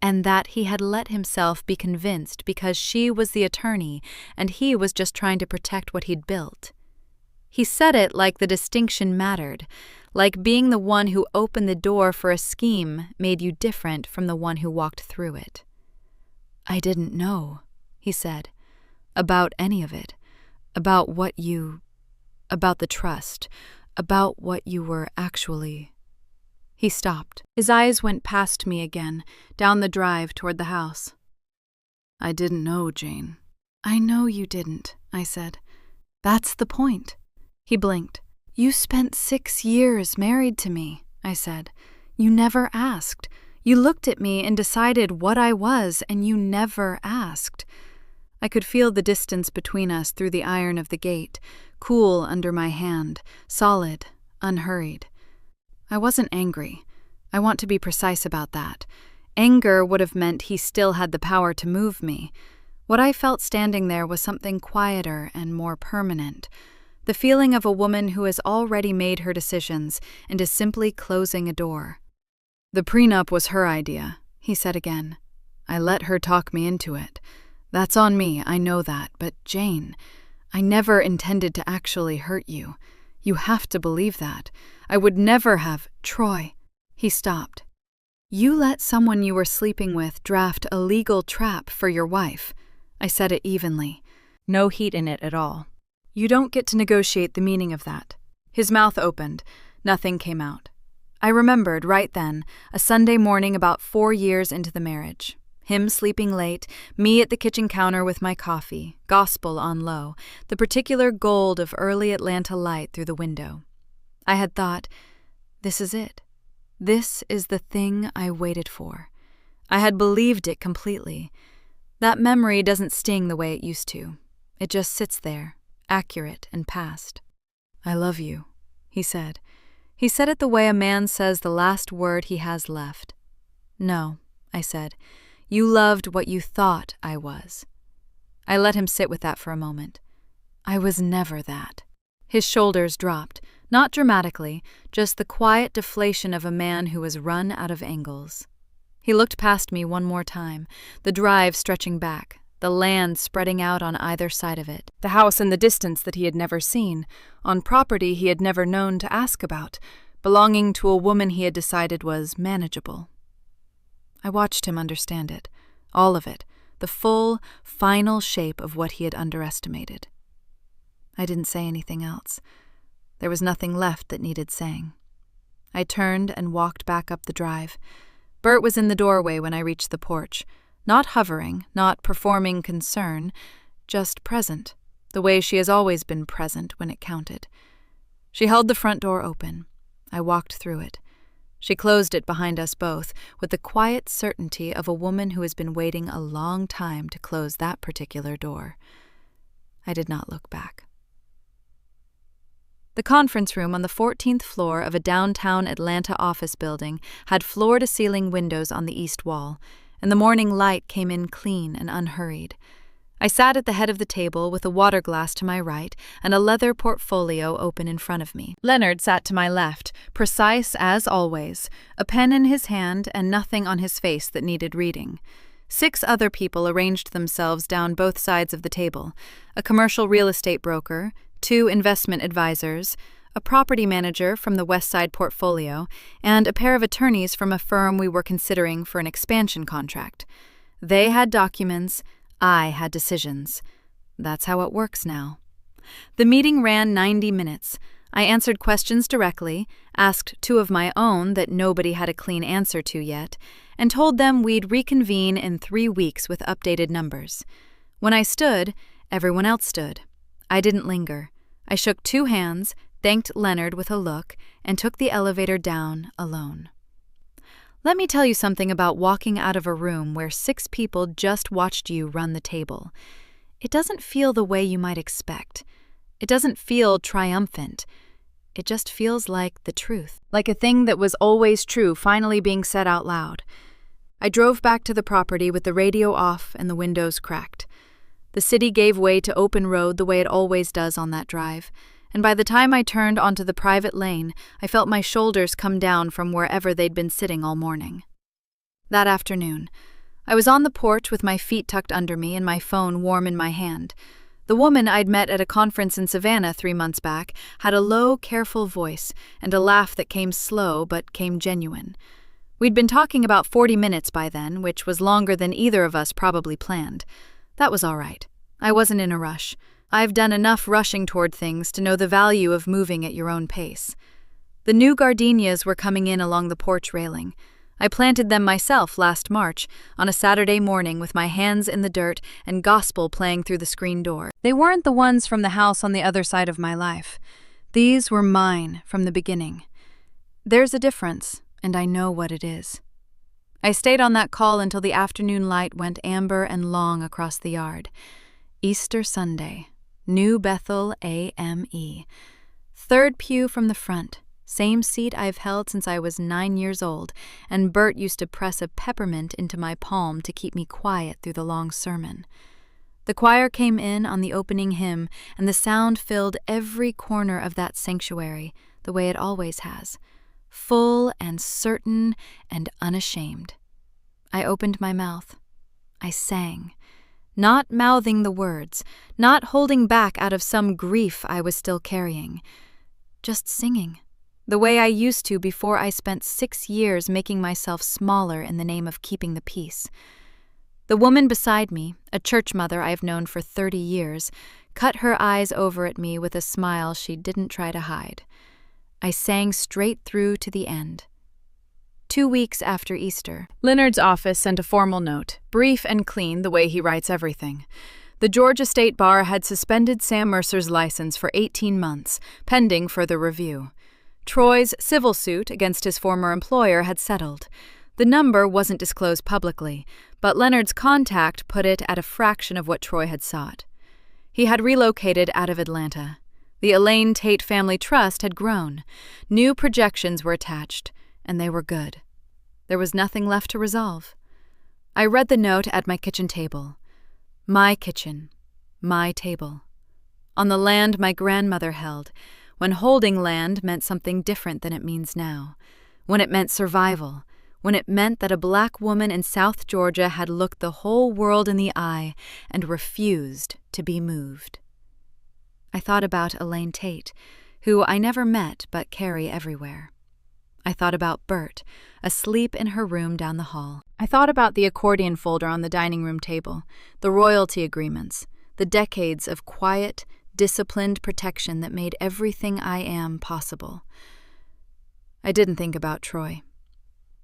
and that he had let himself be convinced because she was the attorney and he was just trying to protect what he'd built. He said it like the distinction mattered, like being the one who opened the door for a scheme made you different from the one who walked through it. I didn't know, he said, about any of it, about the trust, about what you were actually. He stopped. His eyes went past me again, down the drive toward the house. I didn't know, Jane. I know you didn't, I said. That's the point. He blinked. You spent 6 years married to me, I said. You never asked. You looked at me and decided what I was, and you never asked. I could feel the distance between us through the iron of the gate, cool under my hand, solid, unhurried. I wasn't angry. I want to be precise about that. Anger would have meant he still had the power to move me. What I felt standing there was something quieter and more permanent. The feeling of a woman who has already made her decisions and is simply closing a door. The prenup was her idea, he said again. I let her talk me into it. That's on me, I know that, but Jane, I never intended to actually hurt you. You have to believe that. I would never have. Troy. He stopped. You let someone you were sleeping with draft a legal trap for your wife. I said it evenly. No heat in it at all. You don't get to negotiate the meaning of that. His mouth opened. Nothing came out. I remembered right then, a Sunday morning about 4 years into the marriage. Him sleeping late, me at the kitchen counter with my coffee, gospel on low, the particular gold of early Atlanta light through the window. I had thought, this is it. This is the thing I waited for. I had believed it completely. That memory doesn't sting the way it used to. It just sits there, accurate and past. I love you, he said. He said it the way a man says the last word he has left. No, I said. You loved what you thought I was. I let him sit with that for a moment. I was never that. His shoulders dropped, not dramatically, just the quiet deflation of a man who has run out of angles. He looked past me one more time, the drive stretching back, the land spreading out on either side of it, the house in the distance that he had never seen, on property he had never known to ask about, belonging to a woman he had decided was manageable. I watched him understand it, all of it, the full, final shape of what he had underestimated. I didn't say anything else. There was nothing left that needed saying. I turned and walked back up the drive. Bert was in the doorway when I reached the porch, not hovering, not performing concern, just present, the way she has always been present when it counted. She held the front door open. I walked through it. She closed it behind us both, with the quiet certainty of a woman who has been waiting a long time to close that particular door. I did not look back. The conference room on the 14th floor of a downtown Atlanta office building had floor-to-ceiling windows on the east wall, and the morning light came in clean and unhurried. I sat at the head of the table with a water glass to my right and a leather portfolio open in front of me. Leonard sat to my left, precise as always, a pen in his hand and nothing on his face that needed reading. 6 other people arranged themselves down both sides of the table: a commercial real estate broker, 2 investment advisors, a property manager from the West Side portfolio, and a pair of attorneys from a firm we were considering for an expansion contract. They had documents, I had decisions. That's how it works now. The meeting ran 90 minutes. I answered questions directly, asked 2 of my own that nobody had a clean answer to yet, and told them we'd reconvene in 3 weeks with updated numbers. When I stood, everyone else stood. I didn't linger. I shook 2 hands, thanked Leonard with a look, and took the elevator down alone. Let me tell you something about walking out of a room where 6 people just watched you run the table. It doesn't feel the way you might expect. It doesn't feel triumphant. It just feels like the truth, like a thing that was always true finally being said out loud. I drove back to the property with the radio off and the windows cracked. The city gave way to open road the way it always does on that drive, and by the time I turned onto the private lane, I felt my shoulders come down from wherever they'd been sitting all morning. That afternoon, I was on the porch with my feet tucked under me and my phone warm in my hand. The woman I'd met at a conference in Savannah 3 months back had a low, careful voice and a laugh that came slow but came genuine. We'd been talking about 40 minutes by then, which was longer than either of us probably planned. That was all right. I wasn't in a rush. I've done enough rushing toward things to know the value of moving at your own pace. The new gardenias were coming in along the porch railing. I planted them myself last March, on a Saturday morning with my hands in the dirt and gospel playing through the screen door. They weren't the ones from the house on the other side of my life. These were mine from the beginning. There's a difference, and I know what it is. I stayed on that call until the afternoon light went amber and long across the yard. Easter Sunday, New Bethel AME. 3rd pew from the front. Same seat I've held since I was 9 years old, and Bert used to press a peppermint into my palm to keep me quiet through the long sermon. The choir came in on the opening hymn, and the sound filled every corner of that sanctuary, the way it always has, full and certain and unashamed. I opened my mouth. I sang, not mouthing the words, not holding back out of some grief I was still carrying, just singing. The way I used to before I spent 6 years making myself smaller in the name of keeping the peace. The woman beside me, a church mother I've known for 30 years, cut her eyes over at me with a smile she didn't try to hide. I sang straight through to the end. 2 weeks after Easter, Leonard's office sent a formal note, brief and clean the way he writes everything. The Georgia State Bar had suspended Sam Mercer's license for 18 months, pending further review. Troy's civil suit against his former employer had settled. The number wasn't disclosed publicly, but Leonard's contact put it at a fraction of what Troy had sought. He had relocated out of Atlanta. The Elaine Tate Family Trust had grown. New projections were attached, and they were good. There was nothing left to resolve. I read the note at my kitchen table. My kitchen, my table. On the land my grandmother held, when holding land meant something different than it means now, when it meant survival, when it meant that a black woman in South Georgia had looked the whole world in the eye and refused to be moved. I thought about Elaine Tate, who I never met but carry everywhere. I thought about Bert, asleep in her room down the hall. I thought about the accordion folder on the dining room table, the royalty agreements, the decades of quiet, disciplined protection that made everything I am possible. I didn't think about Troy.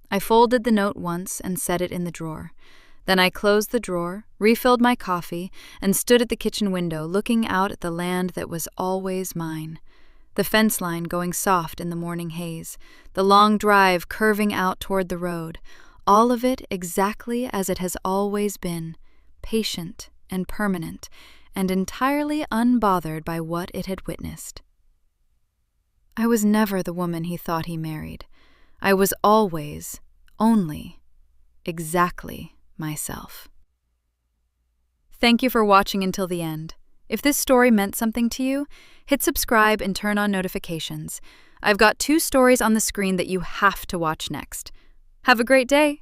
I folded the note once and set it in the drawer. Then I closed the drawer, refilled my coffee, and stood at the kitchen window looking out at the land that was always mine. The fence line going soft in the morning haze, the long drive curving out toward the road, all of it exactly as it has always been, patient and permanent, and entirely unbothered by what it had witnessed. I was never the woman he thought he married. I was always, only, exactly myself. Thank you for watching until the end. If this story meant something to you, hit subscribe and turn on notifications. I've got 2 stories on the screen that you have to watch next. Have a great day!